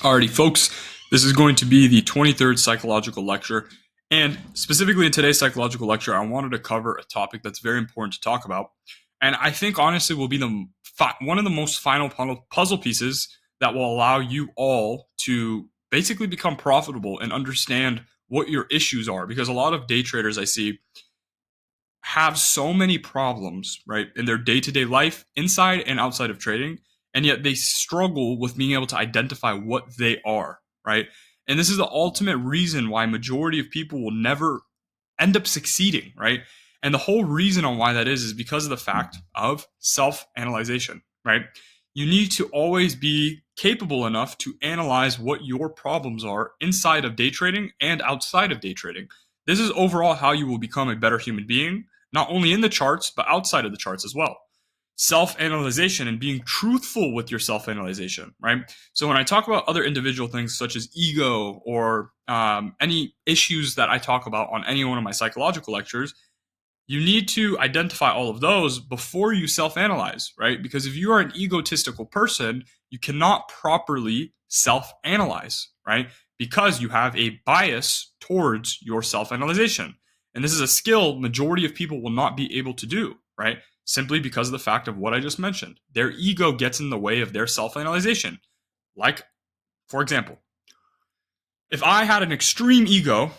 Alrighty, folks, this is going to be the 23rd psychological lecture. And specifically in today's psychological lecture, I wanted to cover a topic that's very important to talk about. And I think honestly will be one of the most final puzzle pieces that will allow you all to basically become profitable and understand what your issues are. Because a lot of day traders I see have so many problems, right, in their day-to-day life, inside and outside of trading, and yet they struggle with being able to identify what they are, right? And this is the ultimate reason why majority of people will never end up succeeding, right? And the whole reason on why that is because of the fact of self-analyzation, right? You need to always be capable enough to analyze what your problems are inside of day trading and outside of day trading. This is overall how you will become a better human being, not only in the charts, but outside of the charts as well. Self-analyzation and being truthful with your self-analyzation, right? So when I talk about other individual things such as ego or any issues that I talk about on any one of my psychological lectures, you need to identify all of those before you self-analyze, right? Because if you are an egotistical person, you cannot properly self-analyze, right? Because you have a bias towards your self-analyzation. And this is a skill majority of people will not be able to do, right? Simply because of the fact of what I just mentioned. Their ego gets in the way of their self-analyzation. Like, for example, if I had an extreme ego,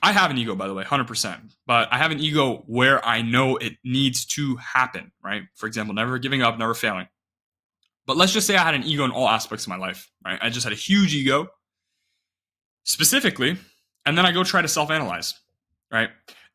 I have an ego, by the way, 100%, but I have an ego where I know it needs to happen, right? For example, never giving up, never failing. But let's just say I had an ego in all aspects of my life, right? I just had a huge ego, specifically, and then I go try to self-analyze, right?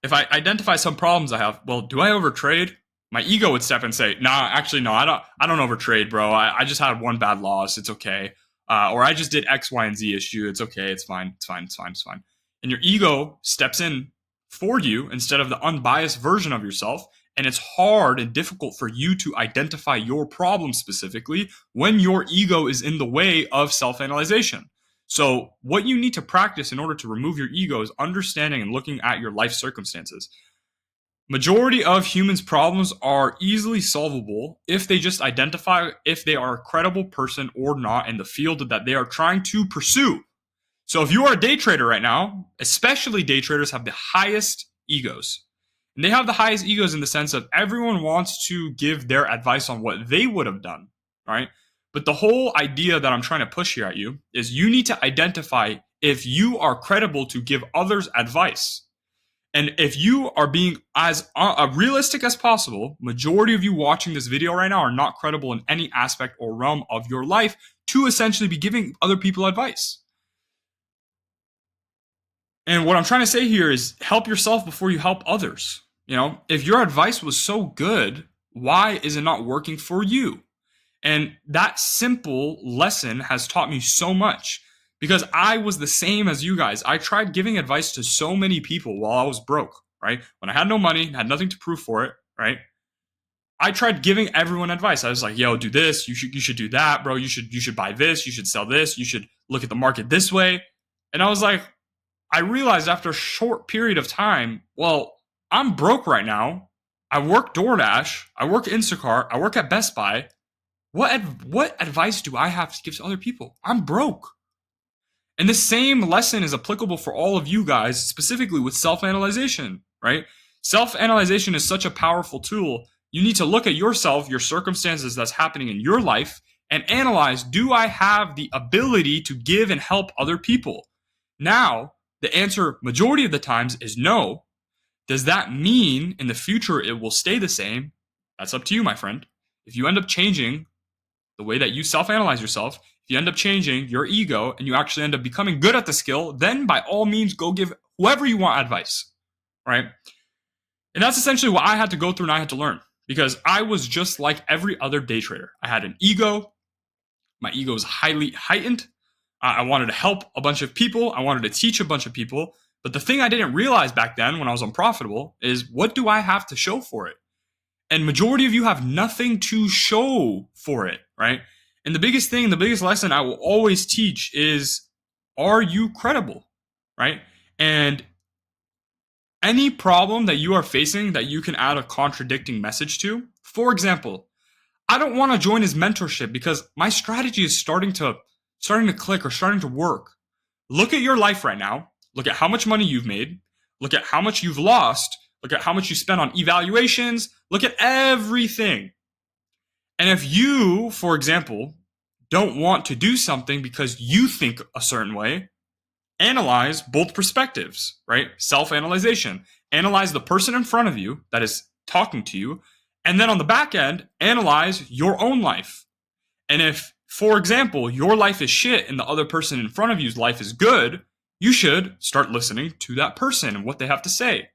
If I identify some problems I have, well, do I overtrade? My ego would step and say, nah, actually, no, I don't overtrade, bro. I just had one bad loss. It's okay. Or I just did X, Y, and Z issue. It's okay. It's fine. It's fine. It's fine. It's fine. And your ego steps in for you instead of the unbiased version of yourself. And it's hard and difficult for you to identify your problem specifically when your ego is in the way of self-analyzation. So what you need to practice in order to remove your ego is understanding and looking at your life circumstances. Majority of humans' problems are easily solvable if they just identify if they are a credible person or not in the field that they are trying to pursue. So if you are a day trader right now, especially day traders have the highest egos. And they have the highest egos in the sense of everyone wants to give their advice on what they would have done, right? But the whole idea that I'm trying to push here at you is you need to identify if you are credible to give others advice. And if you are being as realistic as possible, majority of you watching this video right now are not credible in any aspect or realm of your life to essentially be giving other people advice. And what I'm trying to say here is help yourself before you help others. You know, if your advice was so good, why is it not working for you? And that simple lesson has taught me so much. Because I was the same as you guys. I tried giving advice to so many people while I was broke, right? When I had no money, had nothing to prove for it, right? I tried giving everyone advice. I was like, yo, do this, you should do that, bro. You should buy this, you should sell this, you should look at the market this way. And I was like, I realized after a short period of time, well, I'm broke right now. I work DoorDash, I work Instacart, I work at Best Buy. What advice do I have to give to other people? I'm broke. And the same lesson is applicable for all of you guys, specifically with self-analyzation, right? Self-analyzation is such a powerful tool. You need to look at yourself, your circumstances that's happening in your life, and analyze, do I have the ability to give and help other people? Now, the answer majority of the times is no. Does that mean in the future it will stay the same? That's up to you, my friend. If you end up changing the way that you self-analyze yourself, if you end up changing your ego and you actually end up becoming good at the skill, then by all means, go give whoever you want advice, right? And that's essentially what I had to go through and I had to learn because I was just like every other day trader. I had an ego. My ego was highly heightened. I wanted to help a bunch of people. I wanted to teach a bunch of people. But the thing I didn't realize back then when I was unprofitable is what do I have to show for it? And majority of you have nothing to show for it, right? And the biggest lesson I will always teach is, are you credible, right? And any problem that you are facing that you can add a contradicting message to, for example, I don't want to join his mentorship because my strategy is starting to starting to click or starting to work. Look at your life right now. Look at how much money you've made. Look at how much you've lost. Look at how much you spent on evaluations. Look at everything. And if you, for example, don't want to do something because you think a certain way, analyze both perspectives, right? Self-analyzation. Analyze the person in front of you that is talking to you. And then on the back end, analyze your own life. And if, for example, your life is shit and the other person in front of you's life is good, you should start listening to that person and what they have to say.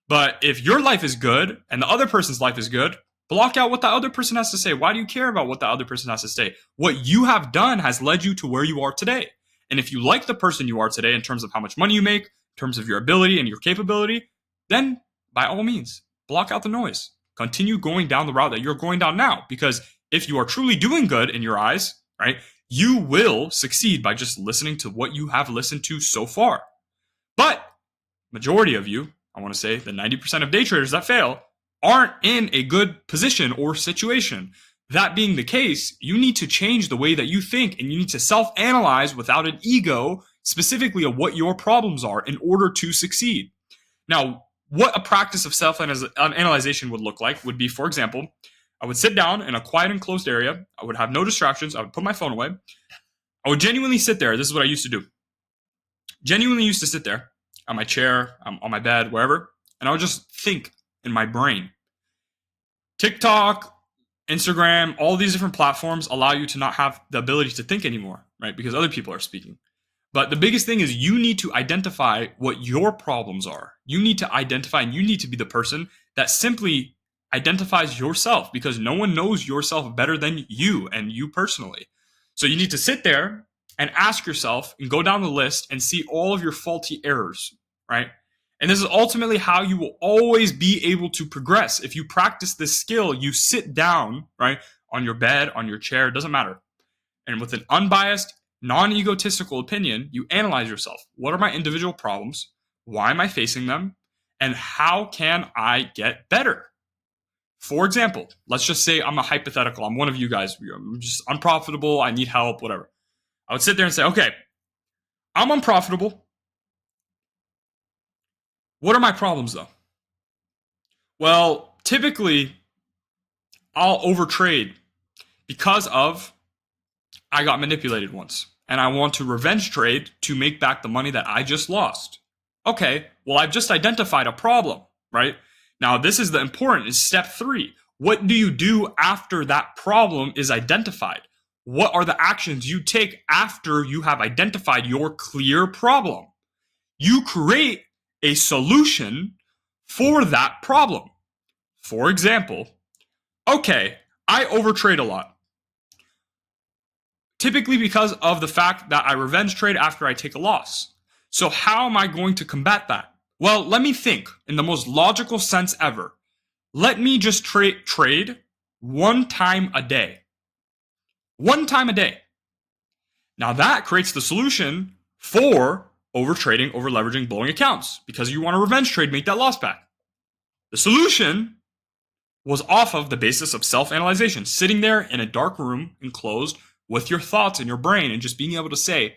But if your life is good and the other person's life is good, block out what the other person has to say. Why do you care about what the other person has to say? What you have done has led you to where you are today. And if you like the person you are today in terms of how much money you make, in terms of your ability and your capability, then by all means, block out the noise. Continue going down the route that you're going down now. Because if you are truly doing good in your eyes, right, you will succeed by just listening to what you have listened to so far. But majority of you, I want to say the 90% of day traders that fail, aren't in a good position or situation. That being the case, you need to change the way that you think, and you need to self-analyze without an ego, specifically of what your problems are in order to succeed. Now, what a practice of self-analyzation would look like would be, for example, I would sit down in a quiet and closed area. I would have no distractions. I would put my phone away. I would genuinely sit there. This is what I used to do. Genuinely used to sit there on my chair, on my bed, wherever, and I would just think in my brain. TikTok, Instagram, all these different platforms allow you to not have the ability to think anymore, right? Because other people are speaking. But the biggest thing is you need to identify what your problems are. You need to identify, and you need to be the person that simply identifies yourself, because no one knows yourself better than you and you personally. So you need to sit there and ask yourself and go down the list and see all of your faulty errors, right? And this is ultimately how you will always be able to progress. If you practice this skill, you sit down, right, on your bed, on your chair, it doesn't matter. And with an unbiased, non-egotistical opinion, you analyze yourself. What are my individual problems? Why am I facing them? And how can I get better? For example, let's just say I'm a hypothetical. I'm one of you guys. I'm just unprofitable. I need help, whatever. I would sit there and say, okay, I'm unprofitable. What are my problems, though? Well, typically, I'll overtrade because of I got manipulated once, and I want to revenge trade to make back the money that I just lost. Okay, well, I've just identified a problem, right? Now, this is the important, is step 3. What do you do after that problem is identified? What are the actions you take after you have identified your clear problem? You create a solution for that problem. For example, okay, I overtrade a lot. Typically because of the fact that I revenge trade after I take a loss. So how am I going to combat that? Well, let me think in the most logical sense ever. Let me just trade one time a day. One time a day. Now that creates the solution for overtrading, over leveraging, blowing accounts, because you want to revenge trade, make that loss back. The solution was off of the basis of self-analyzation, sitting there in a dark room enclosed with your thoughts in your brain and just being able to say,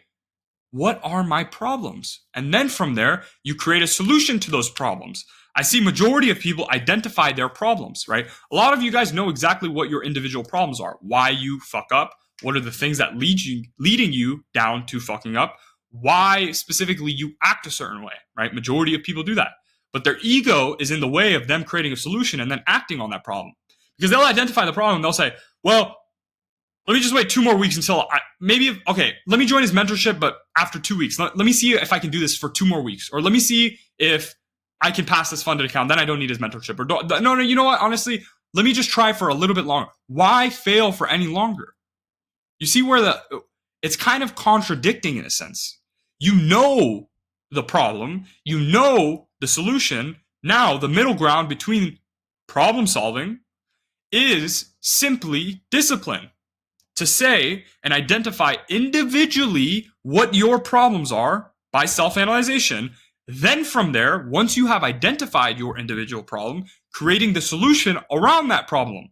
what are my problems? And then from there, you create a solution to those problems. I see majority of people identify their problems, right? A lot of you guys know exactly what your individual problems are, why you fuck up, what are the things that leading you down to fucking up, why specifically you act a certain way, right? Majority of people do that. But their ego is in the way of them creating a solution and then acting on that problem. Because they'll identify the problem and they'll say, well, let me just wait 2 more weeks until let me join his mentorship, but after 2 weeks, let me see if I can do this for 2 more weeks. Or let me see if I can pass this funded account, then I don't need his mentorship. Or no, you know what? Honestly, let me just try for a little bit longer. Why fail for any longer? You see where it's kind of contradicting in a sense. You know the problem, you know the solution. Now the middle ground between problem solving is simply discipline. To say and identify individually what your problems are by self-analyzation. Then from there, once you have identified your individual problem, creating the solution around that problem.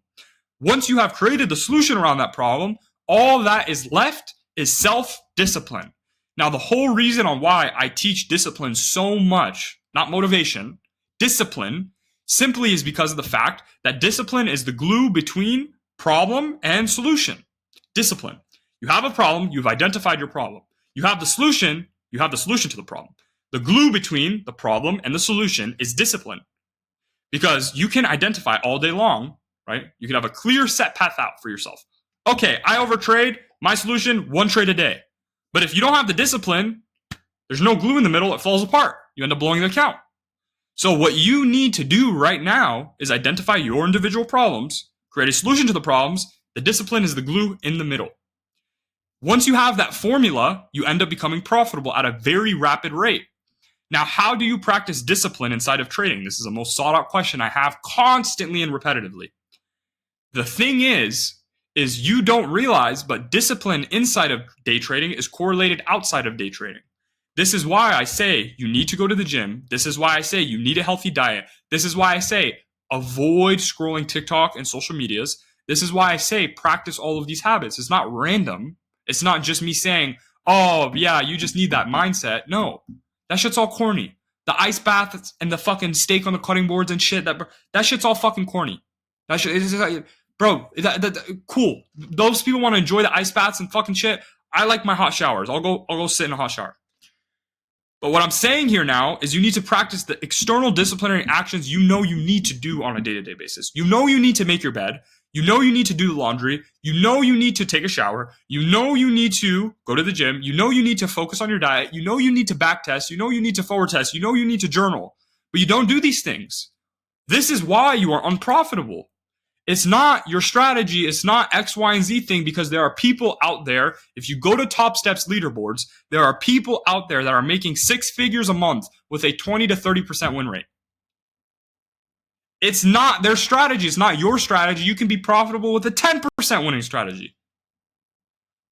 Once you have created the solution around that problem, all that is left is self discipline. Now, the whole reason on why I teach discipline so much, not motivation, discipline, simply is because of the fact that discipline is the glue between problem and solution. Discipline. You have a problem, you've identified your problem. You have the solution to the problem. The glue between the problem and the solution is discipline. Because you can identify all day long, right? You can have a clear set path out for yourself. Okay, I overtrade, my solution, 1 trade a day. But if you don't have the discipline, there's no glue in the middle, it falls apart. You end up blowing the account. So what you need to do right now is identify your individual problems, create a solution to the problems. The discipline is the glue in the middle. Once you have that formula, you end up becoming profitable at a very rapid rate. Now, how do you practice discipline inside of trading? This is a most sought out question I have constantly and repetitively. The thing is you don't realize, but discipline inside of day trading is correlated outside of day trading. This is why I say you need to go to the gym. This is why I say you need a healthy diet. This is why I say avoid scrolling TikTok and social medias. This is why I say practice all of these habits. It's not random. It's not just me saying, oh, yeah, you just need that mindset. No, that shit's all corny. The ice baths and the fucking steak on the cutting boards and shit, that shit's all fucking corny. That shit is like, bro, cool. Those people want to enjoy the ice baths and fucking shit. I like my hot showers. I'll go sit in a hot shower. But what I'm saying here now is you need to practice the external disciplinary actions you know you need to do on a day-to-day basis. You know you need to make your bed. You know you need to do the laundry. You know you need to take a shower. You know you need to go to the gym. You know you need to focus on your diet. You know you need to back test. You know you need to forward test. You know you need to journal. But you don't do these things. This is why you are unprofitable. It's not your strategy. It's not X, Y, and Z thing, because there are people out there. If you go to Top Steps leaderboards, there are people out there that are making 6 figures a month with a 20 to 30% win rate. It's not their strategy. It's not your strategy. You can be profitable with a 10% winning strategy.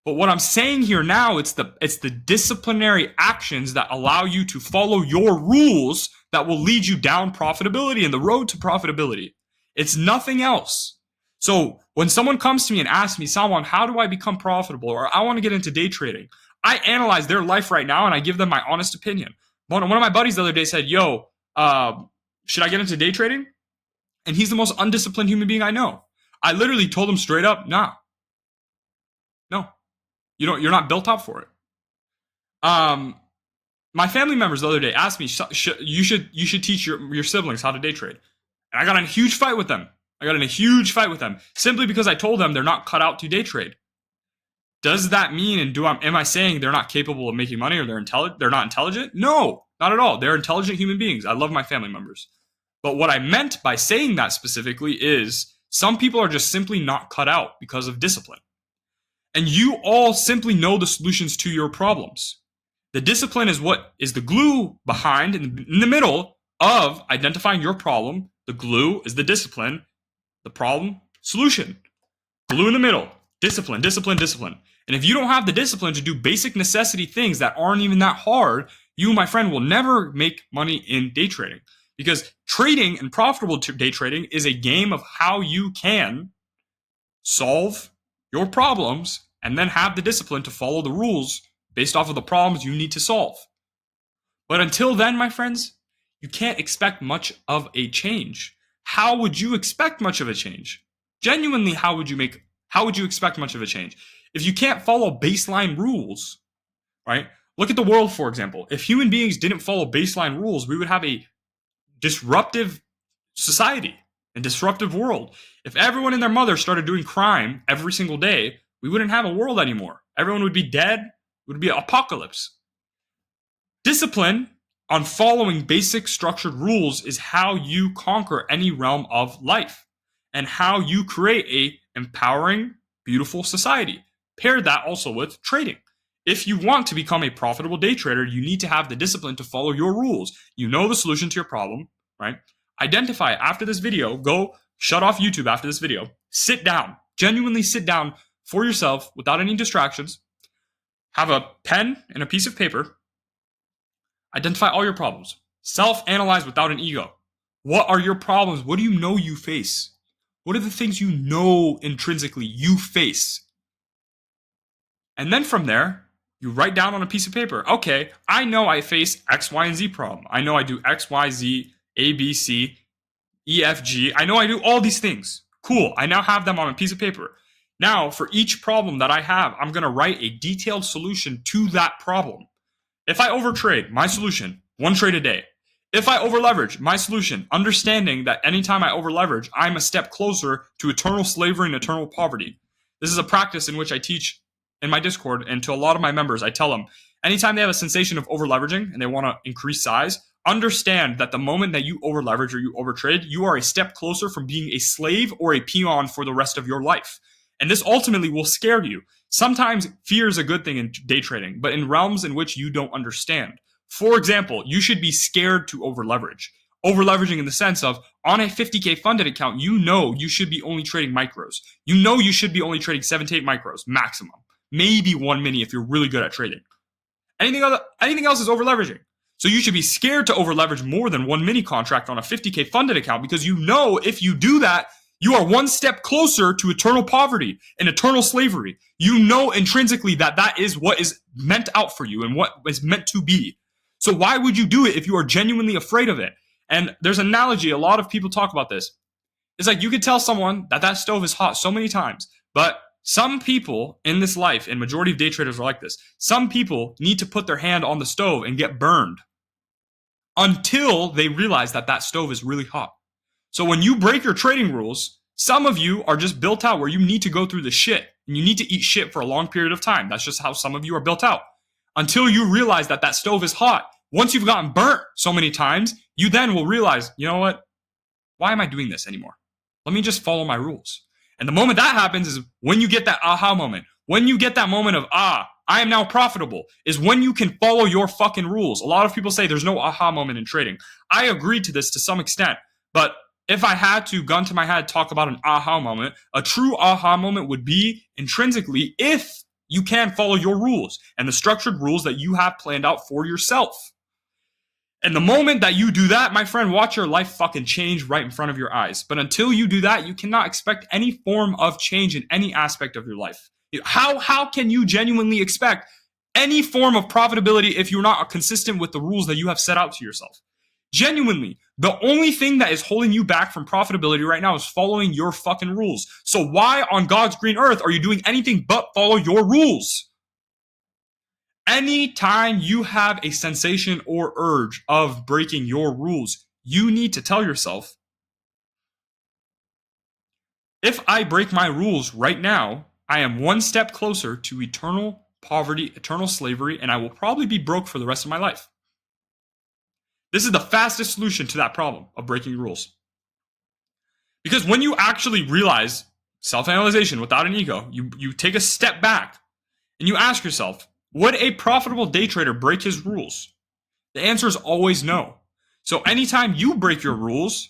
But what I'm saying here now, it's the disciplinary actions that allow you to follow your rules that will lead you down profitability and the road to profitability. It's nothing else. So when someone comes to me and asks me, Salman, how do I become profitable? Or I want to get into day trading. I analyze their life right now and I give them my honest opinion. One of my buddies the other day said, yo, should I get into day trading? And he's the most undisciplined human being I know. I literally told him straight up, nah. No. You're not built up for it. My family members the other day asked me, you should teach your siblings how to day trade. And I got in a huge fight with them. Simply because I told them they're not cut out to day trade. Does that mean, am I saying they're not capable of making money or they're not intelligent? No, not at all. They're intelligent human beings. I love my family members. But what I meant by saying that specifically is some people are just simply not cut out because of discipline. And you all simply know the solutions to your problems. The discipline is what is the glue behind, in the middle of identifying your problem. The glue is the discipline, the problem, solution. Glue in the middle, discipline, discipline, discipline. And if you don't have the discipline to do basic necessity things that aren't even that hard, you, my friend, will never make money in day trading. Because trading and profitable day trading is a game of how you can solve your problems and then have the discipline to follow the rules based off of the problems you need to solve. But until then, my friends, you can't expect much of a change. How would you expect much of a change? Genuinely, how would you expect much of a change? If you can't follow baseline rules, right? Look at the world, for example. If human beings didn't follow baseline rules, we would have a disruptive society and disruptive world. If everyone and their mother started doing crime every single day, we wouldn't have a world anymore. Everyone would be dead. It would be an apocalypse. Discipline on following basic structured rules is how you conquer any realm of life and how you create a empowering, beautiful society. Pair that also with trading. If you want to become a profitable day trader, you need to have the discipline to follow your rules. You know the solution to your problem, right? Identify it after this video. Go shut off YouTube after this video. Sit down. Genuinely sit down for yourself without any distractions. Have a pen and a piece of paper. Identify all your problems. Self-analyze without an ego. What are your problems? What do you know you face? What are the things you know intrinsically you face? And then from there, You write down on a piece of paper, okay, I know I face X, Y, and Z problem. I know I do X, Y, Z, A, B, C, E, F, G. I know I do all these things. Cool. I now have them on a piece of paper. Now, for each problem that I have, I'm going to write a detailed solution to that problem. If I overtrade, my solution, one trade a day. If I overleverage, my solution, understanding that anytime I overleverage, I'm a step closer to eternal slavery and eternal poverty. This is a practice in which I teach in my Discord, and to a lot of my members, I tell them, anytime they have a sensation of overleveraging and they want to increase size, understand that the moment that you overleverage or you overtrade, you are a step closer from being a slave or a peon for the rest of your life. And this ultimately will scare you. Sometimes fear is a good thing in day trading, but in realms in which you don't understand. For example, you should be scared to overleverage. Overleveraging in the sense of, on a 50K funded account, you know you should be only trading micros. You know you should be only trading 7 to 8 micros, maximum. Maybe 1 mini if you're really good at trading. Anything else is overleveraging. So you should be scared to overleverage more than 1 mini contract on a 50K funded account, because you know if you do that, you are one step closer to eternal poverty and eternal slavery. You know intrinsically that that is what is meant out for you and what is meant to be. So why would you do it if you are genuinely afraid of it? And there's an analogy, a lot of people talk about this. It's like you could tell someone that that stove is hot so many times, but some people in this life, and majority of day traders are like this, some people need to put their hand on the stove and get burned until they realize that that stove is really hot. So when you break your trading rules, some of you are just built out where you need to go through the shit and you need to eat shit for a long period of time. That's just how some of you are built out. Until you realize that that stove is hot. Once you've gotten burnt so many times, you then will realize, you know what? Why am I doing this anymore? Let me just follow my rules. And the moment that happens is when you get that aha moment. When you get that moment of, I am now profitable, is when you can follow your fucking rules. A lot of people say there's no aha moment in trading. I agree to this to some extent, but if I had to, gun to my head, talk about an aha moment, a true aha moment would be intrinsically if you can follow your rules and the structured rules that you have planned out for yourself. And the moment that you do that, my friend, watch your life fucking change right in front of your eyes. But until you do that, you cannot expect any form of change in any aspect of your life. How can you genuinely expect any form of profitability if you're not consistent with the rules that you have set out to yourself? Genuinely, the only thing that is holding you back from profitability right now is following your fucking rules. So why on God's green earth are you doing anything but follow your rules? Anytime you have a sensation or urge of breaking your rules, you need to tell yourself, if I break my rules right now, I am one step closer to eternal poverty, eternal slavery, and I will probably be broke for the rest of my life. This is the fastest solution to that problem of breaking rules. Because when you actually realize self-analyzation without an ego, you take a step back and you ask yourself, would a profitable day trader break his rules? The answer is always no. So anytime you break your rules,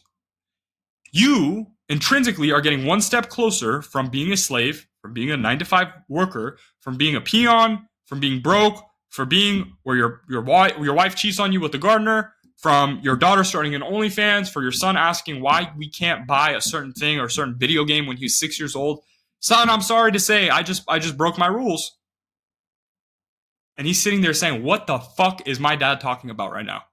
you intrinsically are getting one step closer from being a slave, from being a 9-to-5 worker, from being a peon, from being broke, for being where your wife cheats on you with the gardener, from your daughter starting an OnlyFans, for your son asking why we can't buy a certain thing or a certain video game when he's 6 years old. Son, I'm sorry to say, I just broke my rules. And he's sitting there saying, what the fuck is my dad talking about right now?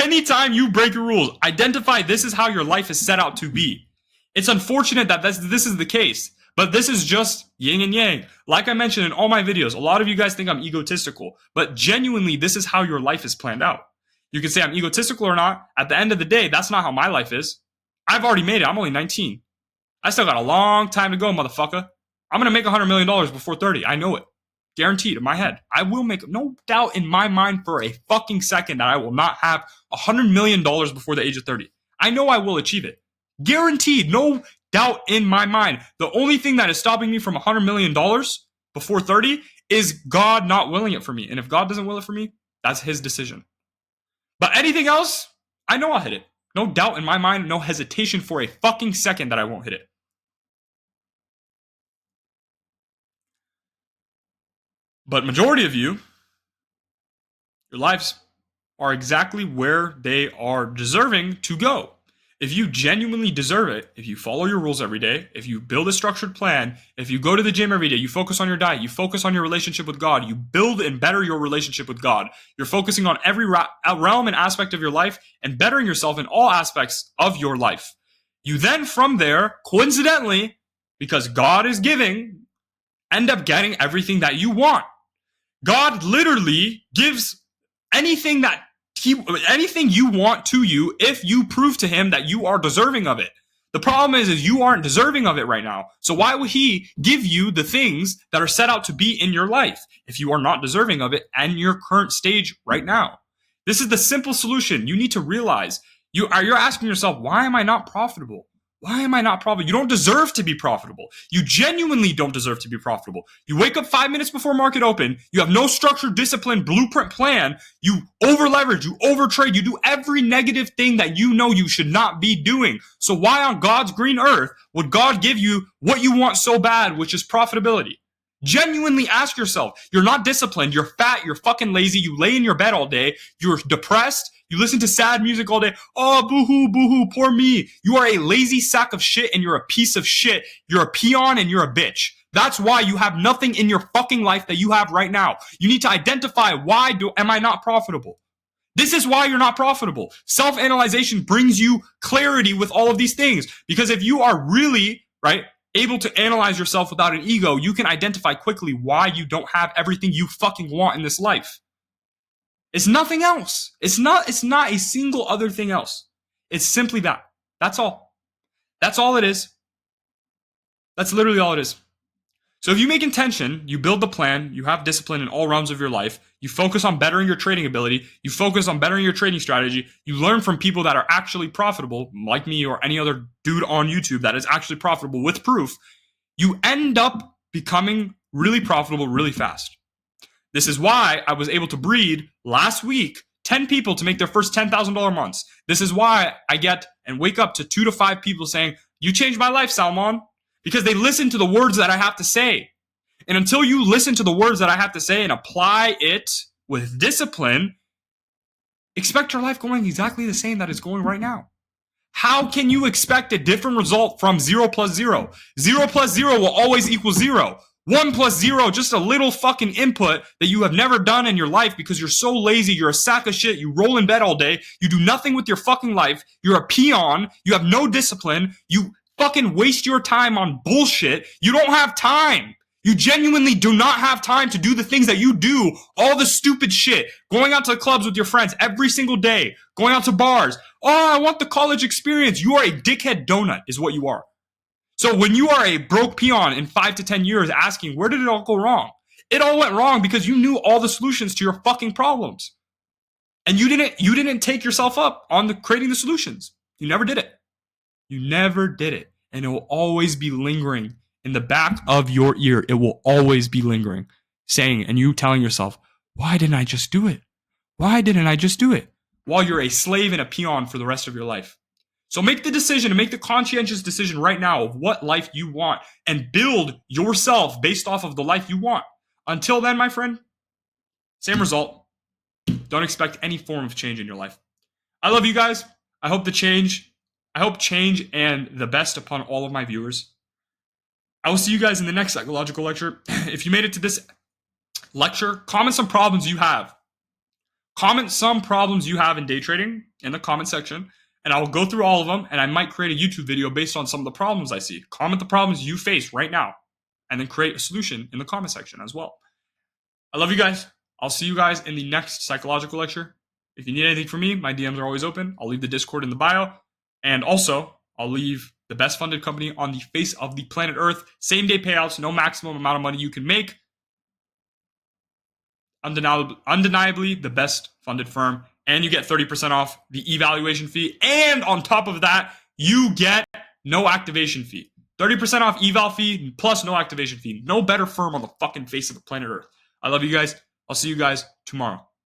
Anytime you break your rules, identify this is how your life is set out to be. It's unfortunate that this is the case, but this is just yin and yang. Like I mentioned in all my videos, a lot of you guys think I'm egotistical, but genuinely, this is how your life is planned out. You can say I'm egotistical or not. At the end of the day, that's not how my life is. I've already made it. I'm only 19. I still got a long time to go, motherfucker. I'm going to make $100 million before 30. I know it. Guaranteed in my head. I will make no doubt in my mind for a fucking second that I will not have $100 million before the age of 30. I know I will achieve it. Guaranteed. No doubt in my mind. The only thing that is stopping me from $100 million before 30 is God not willing it for me. And if God doesn't will it for me, that's his decision. But anything else, I know I'll hit it. No doubt in my mind, no hesitation for a fucking second that I won't hit it. But majority of you, your lives are exactly where they are deserving to go. If you genuinely deserve it, if you follow your rules every day, if you build a structured plan, if you go to the gym every day, you focus on your diet, you focus on your relationship with God, you build and better your relationship with God, you're focusing on every realm and aspect of your life and bettering yourself in all aspects of your life. You then, from there, coincidentally, because God is giving, end up getting everything that you want. God literally gives anything you want to you if you prove to him that you are deserving of it. The problem is you aren't deserving of it right now. So why would he give you the things that are set out to be in your life if you are not deserving of it and your current stage right now? This is the simple solution. You need to realize you're asking yourself, why am I not profitable? Why am I not profitable? You don't deserve to be profitable. You genuinely don't deserve to be profitable. You wake up 5 minutes before market open. You have no structured, discipline, blueprint plan. You over leverage, you overtrade, you do every negative thing that you know you should not be doing. So why on God's green earth would God give you what you want so bad, which is profitability? Genuinely ask yourself. You're not disciplined. You're fat. You're fucking lazy. You lay in your bed all day. You're depressed. You listen to sad music all day. Oh, boo-hoo, boo-hoo, poor me. You are a lazy sack of shit and you're a piece of shit. You're a peon and you're a bitch. That's why you have nothing in your fucking life that you have right now. You need to identify am I not profitable? This is why you're not profitable. Self-analyzation brings you clarity with all of these things. Because if you are really, able to analyze yourself without an ego, you can identify quickly why you don't have everything you fucking want in this life. It's nothing else. It's not a single other thing else. It's simply that. That's all. That's all it is. That's literally all it is. So if you make intention, you build the plan, you have discipline in all realms of your life, you focus on bettering your trading ability, you focus on bettering your trading strategy, you learn from people that are actually profitable, like me or any other dude on YouTube that is actually profitable with proof, you end up becoming really profitable really fast. This is why I was able to breed last week 10 people to make their first $10,000 months. This is why I get and wake up to 2 to 5 people saying, "You changed my life, Salman." Because they listen to the words that I have to say. And until you listen to the words that I have to say and apply it with discipline, expect your life going exactly the same that it's going right now. How can you expect a different result from 0 plus 0? 0 plus 0 will always equal 0. 1 plus 0, just a little fucking input that you have never done in your life because you're so lazy, you're a sack of shit, you roll in bed all day, you do nothing with your fucking life, you're a peon, you have no discipline, you fucking waste your time on bullshit. You don't have time. You genuinely do not have time to do the things that you do, all the stupid shit, going out to the clubs with your friends every single day, going out to bars. Oh, I want the college experience. You are a dickhead donut is what you are. So when you are a broke peon in 5 to 10 years asking, where did it all go wrong? It all went wrong because you knew all the solutions to your fucking problems. And you didn't take yourself up on creating the solutions. You never did it. You never did it. And it will always be lingering in the back of your ear. It will always be lingering, saying, and you telling yourself, why didn't I just do it? Why didn't I just do it? While you're a slave and a peon for the rest of your life. So make the decision and make the conscientious decision right now of what life you want and build yourself based off of the life you want. Until then, my friend, same result. Don't expect any form of change in your life. I love you guys. I hope change and the best upon all of my viewers. I will see you guys in the next psychological lecture. If you made it to this lecture, comment some problems you have. Comment some problems you have in day trading in the comment section, and I will go through all of them, and I might create a YouTube video based on some of the problems I see. Comment the problems you face right now, and then create a solution in the comment section as well. I love you guys. I'll see you guys in the next psychological lecture. If you need anything from me, my DMs are always open. I'll leave the Discord in the bio. And also, I'll leave the best funded company on the face of the planet Earth. Same day payouts, no maximum amount of money you can make. Undeniably the best funded firm. And you get 30% off the evaluation fee. And on top of that, you get no activation fee. 30% off eval fee plus no activation fee. No better firm on the fucking face of the planet Earth. I love you guys. I'll see you guys tomorrow.